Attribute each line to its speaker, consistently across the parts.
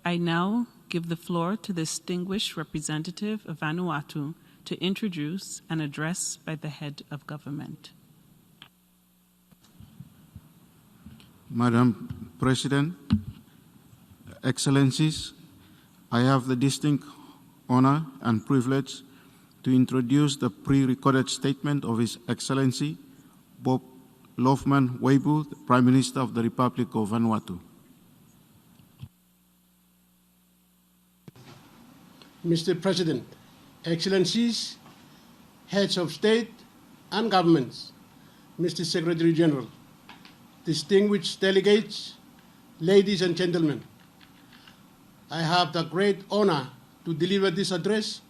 Speaker 1: I now give the floor to the distinguished representative of Vanuatu to introduce an address by the head of government.
Speaker 2: Madam President, Excellencies, I have the distinct honor and privilege to introduce the pre-recorded statement of His Excellency Bob Loughman Weibu, the Prime Minister of the Republic of Vanuatu.
Speaker 3: Mr. President, Excellencies, Heads of State and Governments, Mr. Secretary General, distinguished delegates, ladies and gentlemen, I have the great honor to deliver this address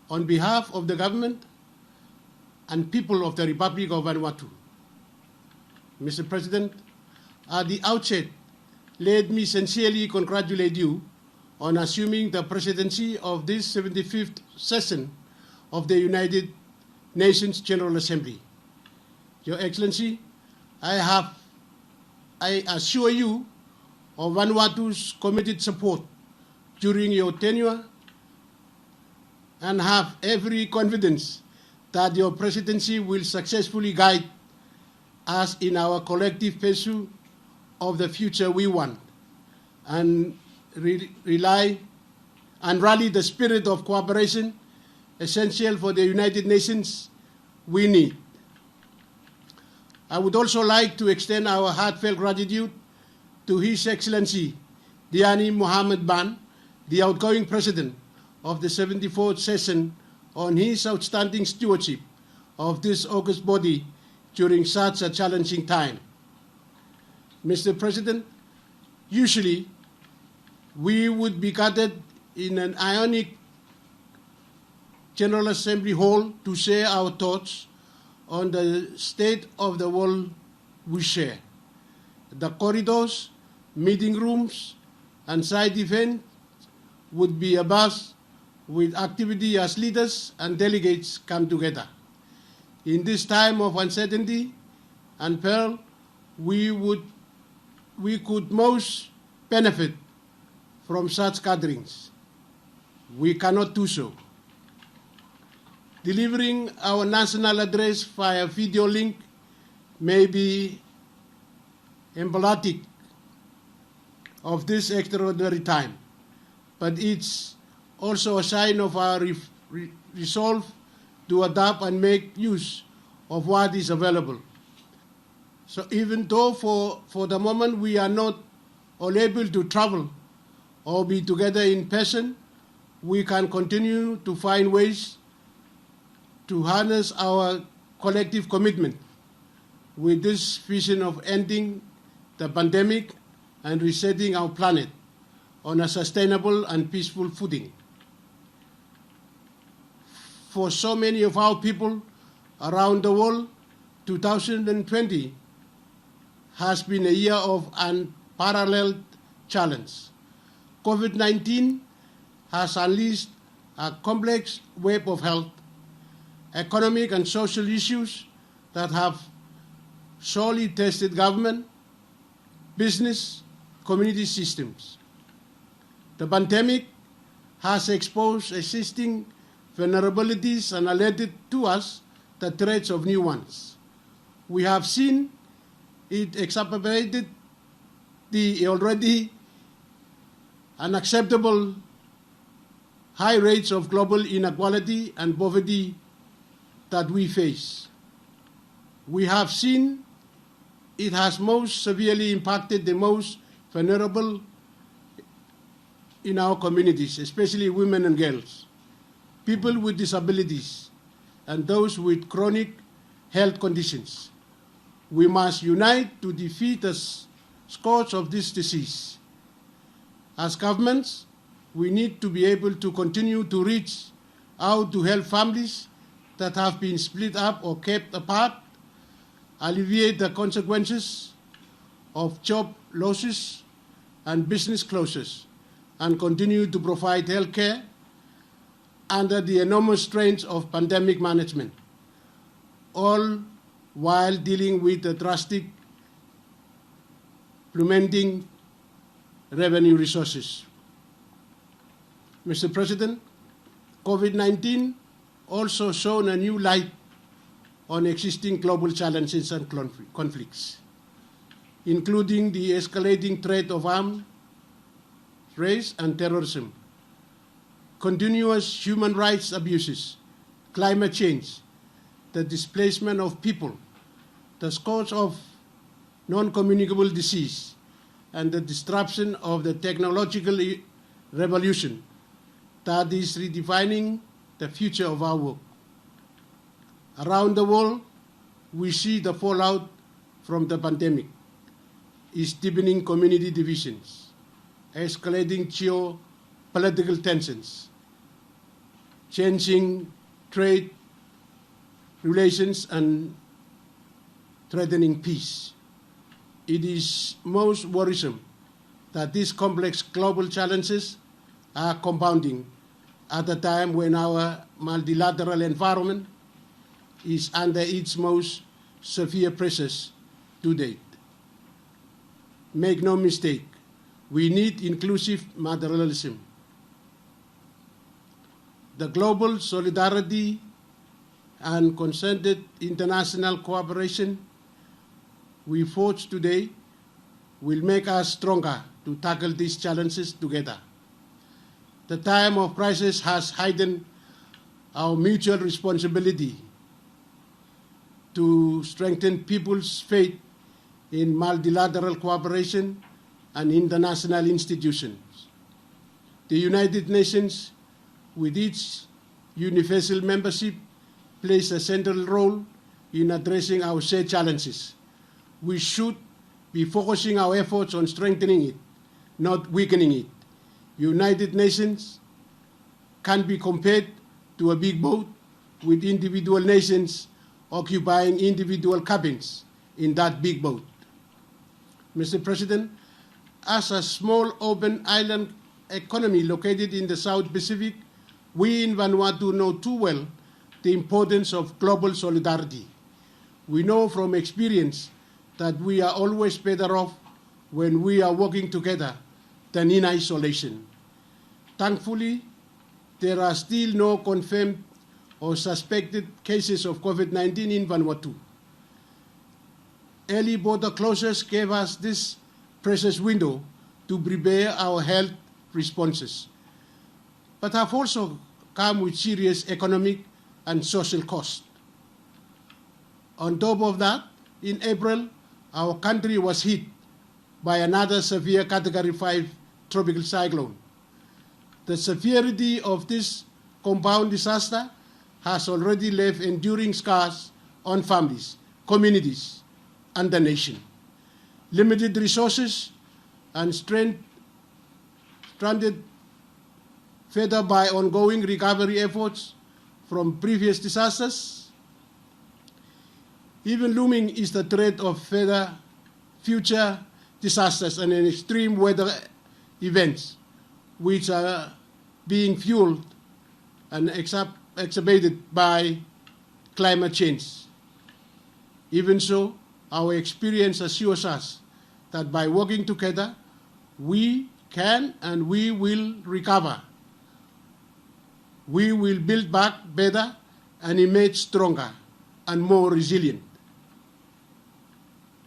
Speaker 3: on behalf of the government and people of the Republic of Vanuatu. Mr. President, at the outset, let me sincerely congratulate you on assuming the presidency of this 75th session of the United Nations General Assembly. Your Excellency, I assure you of Vanuatu's committed support during your tenure and have every confidence that your presidency will successfully guide us in our collective pursuit of the future we want and rally the spirit of cooperation essential for the United Nations we need. I would also like to extend our heartfelt gratitude to His Excellency Diani Mohammed Ban, the outgoing President of the 74th session, on his outstanding stewardship of this august body during such a challenging time. Mr. President, usually we would be gathered in an ionic General Assembly hall to share our thoughts on the state of the world we share. The corridors, meeting rooms, and side events would be abuzz with activity as leaders and delegates come together. In this time of uncertainty and peril, we could most benefit from such gatherings. We cannot do so. Delivering our national address via video link may be emblematic of this extraordinary time, but it's also a sign of our resolve to adapt and make use of what is available. So even though for the moment we are not all able to travel or be together in person, we can continue to find ways to harness our collective commitment with this vision of ending the pandemic and resetting our planet on a sustainable and peaceful footing. For so many of our people around the world, 2020 has been a year of unparalleled challenge. COVID-19 has unleashed a complex web of health, economic and social issues that have sorely tested government, business, community systems. The pandemic has exposed existing vulnerabilities and alerted to us the threats of new ones. We have seen it exacerbated the already unacceptable high rates of global inequality and poverty that we face. We have seen it has most severely impacted the most vulnerable in our communities, especially women and girls, people with disabilities, and those with chronic health conditions. We must unite to defeat the scourge of this disease. As governments, we need to be able to continue to reach out to help families that have been split up or kept apart, alleviate the consequences of job losses and business closures, and continue to provide health care under the enormous strains of pandemic management, all while dealing with the drastic plummeting revenue resources. Mr. President, COVID-19 also shone a new light on existing global challenges and conflicts, including the escalating threat of armed race and terrorism, continuous human rights abuses, climate change, the displacement of people, the scourge of non-communicable disease, and the disruption of the technological revolution that is redefining the future of our work. Around the world, we see the fallout from the pandemic is deepening community divisions, escalating geopolitical tensions, changing trade relations, and threatening peace. It is most worrisome that these complex global challenges are compounding at a time when our multilateral environment is under its most severe pressures to date. Make no mistake, we need inclusive multilateralism. The global solidarity and concerted international cooperation we forge today will make us stronger to tackle these challenges together. The time of crisis has heightened our mutual responsibility to strengthen people's faith in multilateral cooperation and international institutions. The United Nations, with its universal membership, plays a central role in addressing our shared challenges. We should be focusing our efforts on strengthening it, not weakening it. United Nations can be compared to a big boat with individual nations occupying individual cabins in that big boat. Mr. President, as a small open island economy located in the South Pacific, we in Vanuatu know too well the importance of global solidarity. We know from experience that we are always better off when we are working together than in isolation. Thankfully, there are still no confirmed or suspected cases of COVID-19 in Vanuatu. Early border closures gave us this precious window to prepare our health responses, but have also come with serious economic and social costs. On top of that, in April, our country was hit by another severe Category 5 tropical cyclone. The severity of this compound disaster has already left enduring scars on families, communities, and the nation. Limited resources and stranded further by ongoing recovery efforts from previous disasters. Even looming is the threat of further future disasters and extreme weather events, which are being fueled and exacerbated by climate change. Even so, our experience assures us that by working together, we can and we will recover. We will build back better and emerge stronger and more resilient.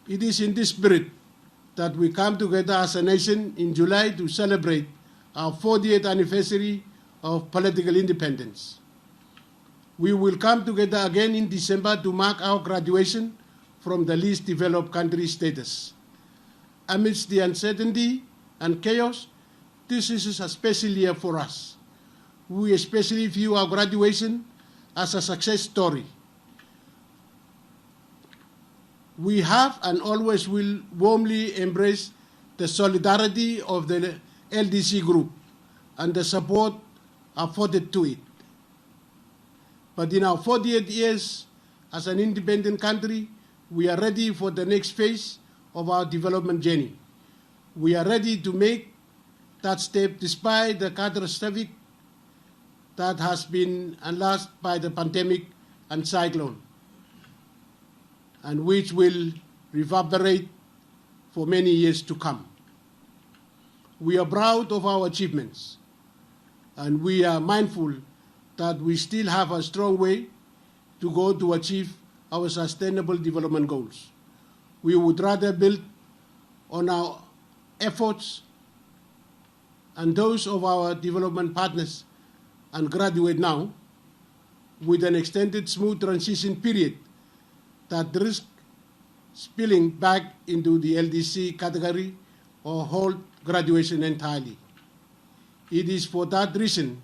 Speaker 3: It is in this spirit that we come together as a nation in July to celebrate our 40th anniversary of political independence. We will come together again in December to mark our graduation from the least developed country status. Amidst the uncertainty and chaos, this is a special year for us. We especially view our graduation as a success story. We have and always will warmly embrace the solidarity of the LDC group and the support afforded to it. But in our 40th years as an independent country, we are ready for the next phase of our development journey. We are ready to make that step despite the catastrophic that has been unleashed by the pandemic and cyclone, and which will reverberate for many years to come. We are proud of our achievements. and we are mindful that we still have a strong way to go to achieve our sustainable development goals. We would rather build on our efforts and those of our development partners and graduate now with an extended smooth transition period that risks spilling back into the LDC category or halt graduation entirely. It is for that reason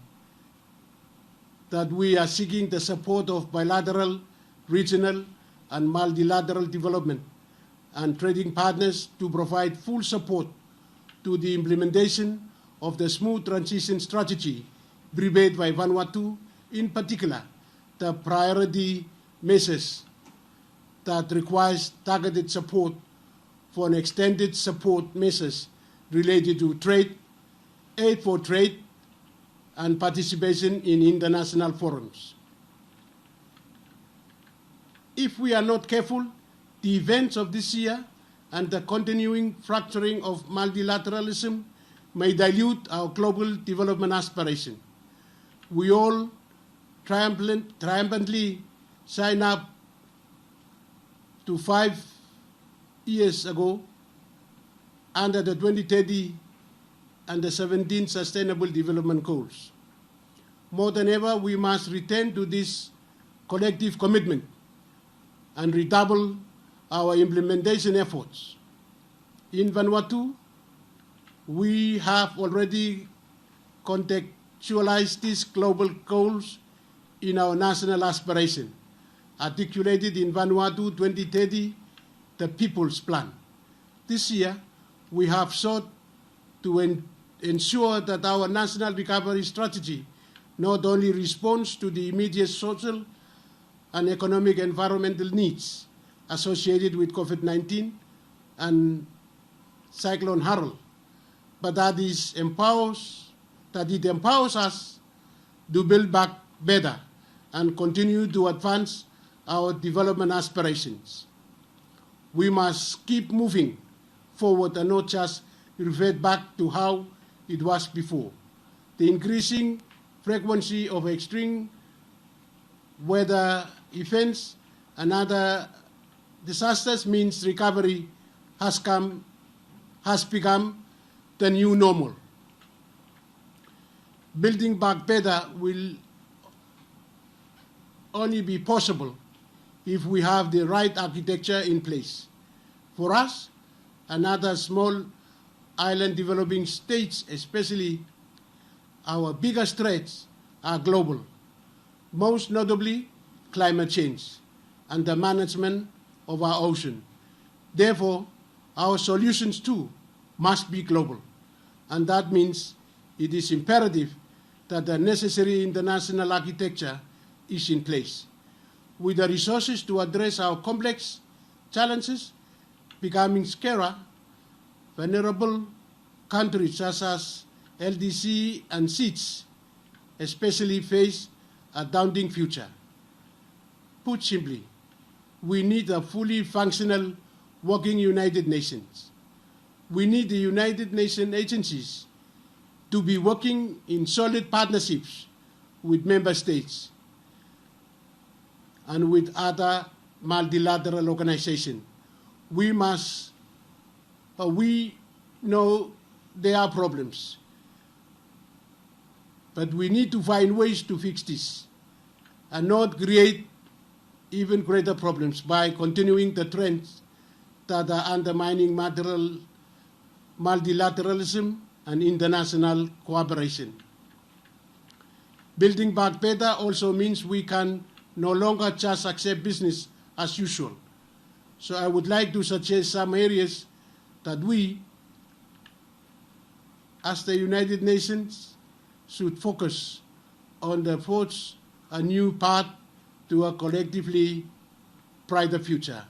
Speaker 3: that we are seeking the support of bilateral, regional, and multilateral development and trading partners to provide full support to the implementation of the smooth transition strategy prepared by Vanuatu, in particular, the priority measures that requires targeted support for an extended support measures related to trade, aid for trade, and participation in international forums. If we are not careful, the events of this year and the continuing fracturing of multilateralism may dilute our global development aspiration. We all triumphantly signed up to 5 years ago under the 2030 and the 17 Sustainable Development Goals. More than ever, we must return to this collective commitment and redouble our implementation efforts. In Vanuatu, we have already contextualized these global goals in our national aspiration, articulated in Vanuatu 2030, the People's Plan. This year, we have sought to ensure that our national recovery strategy not only responds to the immediate social and economic environmental needs associated with COVID-19 and Cyclone Harold, but that it empowers us to build back better and continue to advance our development aspirations. We must keep moving forward and not just revert back to how it was before. The increasing frequency of extreme weather events and other disasters means recovery has become the new normal. Building back better will only be possible if we have the right architecture in place. For us and other small island developing states, especially, our biggest threats are global, most notably climate change and the management of our ocean. Therefore, our solutions too must be global, and that means it is imperative that the necessary international architecture is in place, with the resources to address our complex challenges becoming scarcer. Vulnerable countries such as LDC and SEEDS especially face a daunting future. Put simply, we need a fully functional working United Nations. We need the United Nations agencies to be working in solid partnerships with member states and with other multilateral organizations. We know there are problems, but we need to find ways to fix this and not create even greater problems by continuing the trends that are undermining multilateralism and international cooperation. Building back better also means we can no longer just accept business as usual. So I would like to suggest some areas that we, as the United Nations, should focus on the forge a new path to a collectively brighter future.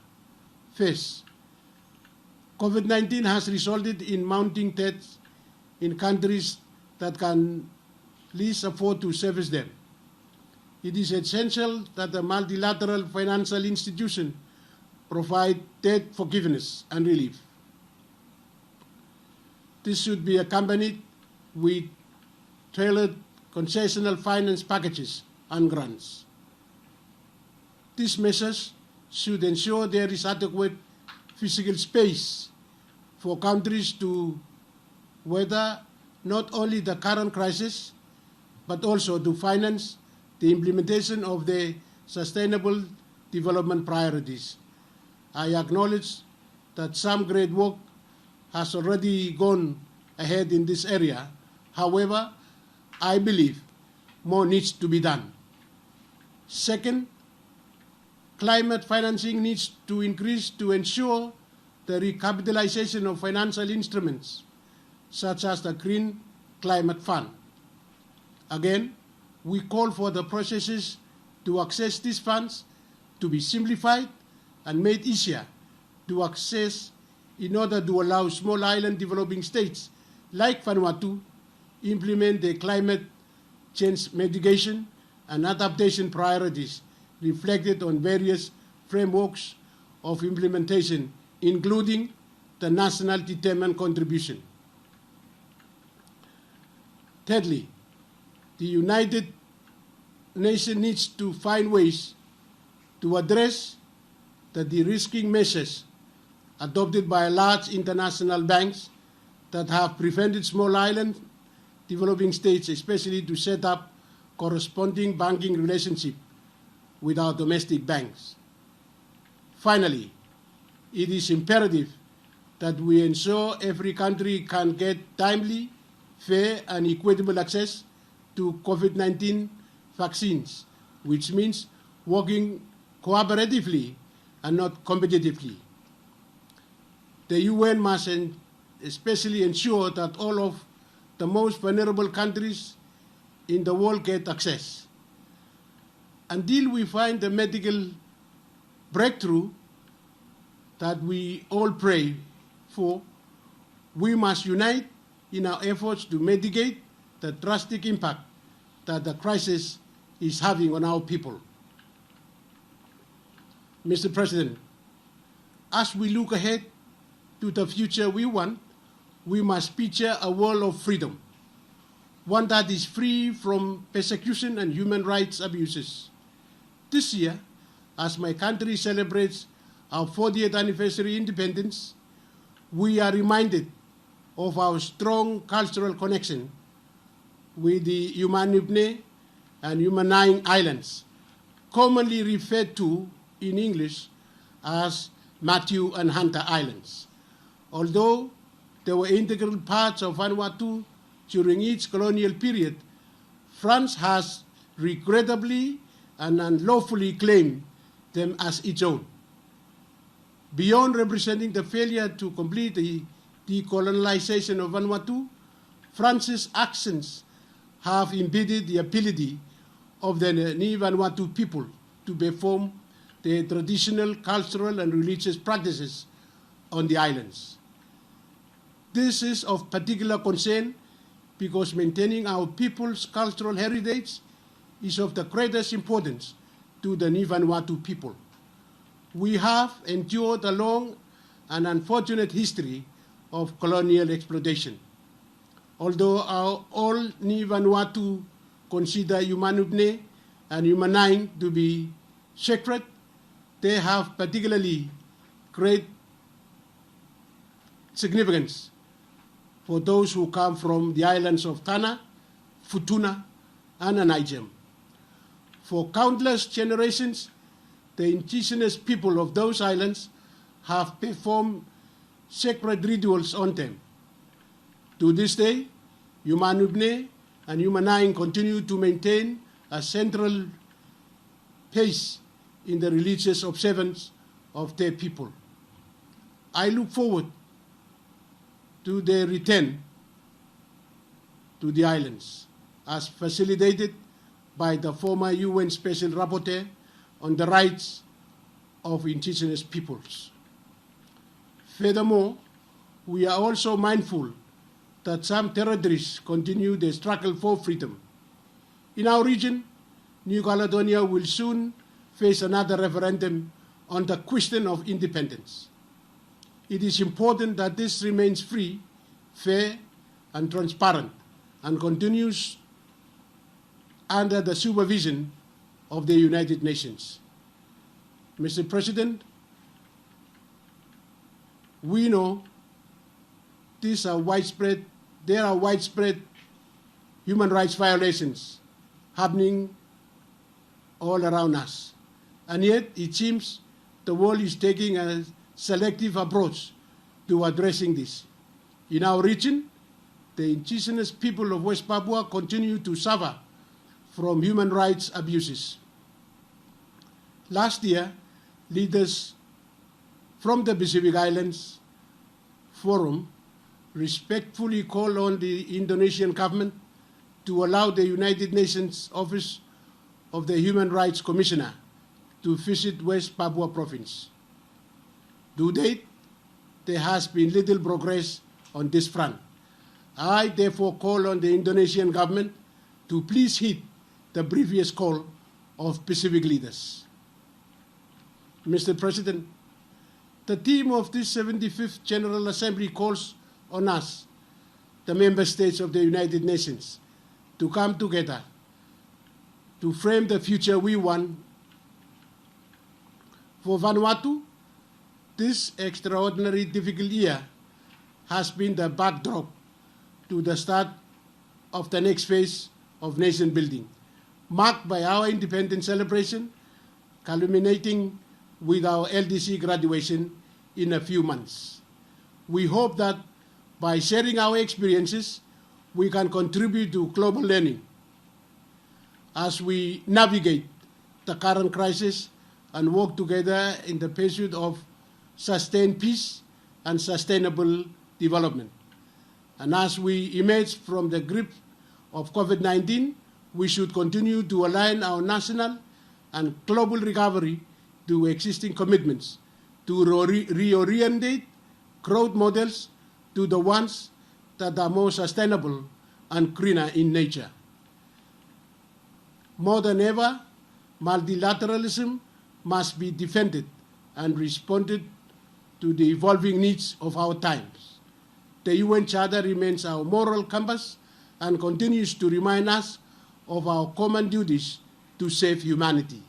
Speaker 3: First, COVID-19 has resulted in mounting deaths in countries that can least afford to service them. It is essential that the multilateral financial institution provide debt forgiveness and relief. This should be accompanied with tailored concessional finance packages and grants. These measures should ensure there is adequate physical space for countries to weather not only the current crisis, but also to finance the implementation of the sustainable development priorities. I acknowledge that some great work has already gone ahead in this area. However, I believe more needs to be done. Second, climate financing needs to increase to ensure the recapitalization of financial instruments, such as the Green Climate Fund. Again, we call for the processes to access these funds to be simplified and made easier to access in order to allow small island developing states like Vanuatu implement the climate change mitigation and adaptation priorities reflected on various frameworks of implementation, including the national determined contribution. Thirdly, the United Nations needs to find ways to address the de-risking measures adopted by large international banks that have prevented small island developing states, especially to set up corresponding banking relationship with our domestic banks. Finally, it is imperative that we ensure every country can get timely, fair, and equitable access to COVID-19 vaccines, which means working cooperatively and not competitively. The UN must especially ensure that all of the most vulnerable countries in the world get access. Until we find the medical breakthrough that we all pray for, we must unite in our efforts to mitigate the drastic impact that the crisis is having on our people. Mr. President, as we look ahead to the future we want, we must picture a world of freedom, one that is free from persecution and human rights abuses. This year, as my country celebrates our 40th anniversary independence, we are reminded of our strong cultural connection with the Humanubne and Humanine Islands, commonly referred to in English as Matthew and Hunter Islands. Although they were integral parts of Vanuatu during each colonial period, France has regrettably and unlawfully claimed them as its own. Beyond representing the failure to complete the decolonization of Vanuatu, France's actions have impeded the ability of the Ni Vanuatu people to perform their traditional cultural and religious practices on the islands. This is of particular concern because maintaining our people's cultural heritage is of the greatest importance to the Ni Vanuatu people. We have endured a long and unfortunate history of colonial exploitation. Although all Ni Vanuatu consider Humanubne and Humanine to be sacred, they have particularly great significance for those who come from the islands of Tana, Futuna, and Anaijam. For countless generations, the indigenous people of those islands have performed sacred rituals on them. To this day, Humanubne and Humanine continue to maintain a central place in the religious observance of their people. I look forward to their return to the islands, as facilitated by the former UN Special Rapporteur on the rights of indigenous peoples. Furthermore, we are also mindful that some territories continue their struggle for freedom. In our region, New Caledonia will soon face another referendum on the question of independence. It is important that this remains free, fair, and transparent, and continues under the supervision of the United Nations. Mr. President, we know there are widespread human rights violations happening all around us. And yet it seems the world is taking a selective approach to addressing this. In our region, the indigenous people of West Papua continue to suffer from human rights abuses. Last year, leaders from the Pacific Islands Forum respectfully called on the Indonesian government to allow the United Nations Office of the Human Rights Commissioner to visit West Papua province. To date, there has been little progress on this front. I therefore call on the Indonesian government to please heed the previous call of Pacific leaders. Mr. President, the theme of this 75th General Assembly calls on us, the member states of the United Nations, to come together to frame the future we want for Vanuatu. This extraordinary difficult year has been the backdrop to the start of the next phase of nation building, marked by our independence celebration, culminating with our LDC graduation in a few months. We hope that by sharing our experiences, we can contribute to global learning as we navigate the current crisis and work together in the pursuit of sustained peace and sustainable development. And as we emerge from the grip of COVID-19, we should continue to align our national and global recovery to existing commitments to reorientate growth models to the ones that are more sustainable and greener in nature. More than ever, multilateralism must be defended and responded to the evolving needs of our times. The UN Charter remains our moral compass and continues to remind us of our common duties to save humanity.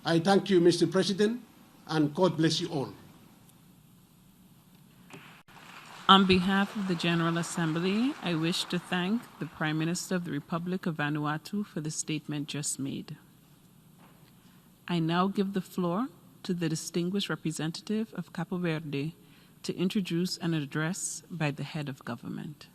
Speaker 3: I thank you, Mr. President, and God bless you all.
Speaker 1: On behalf of the General Assembly, I wish to thank the Prime Minister of the Republic of Vanuatu for the statement just made. I now give the floor to the distinguished representative of Capo Verde to introduce an address by the head of government.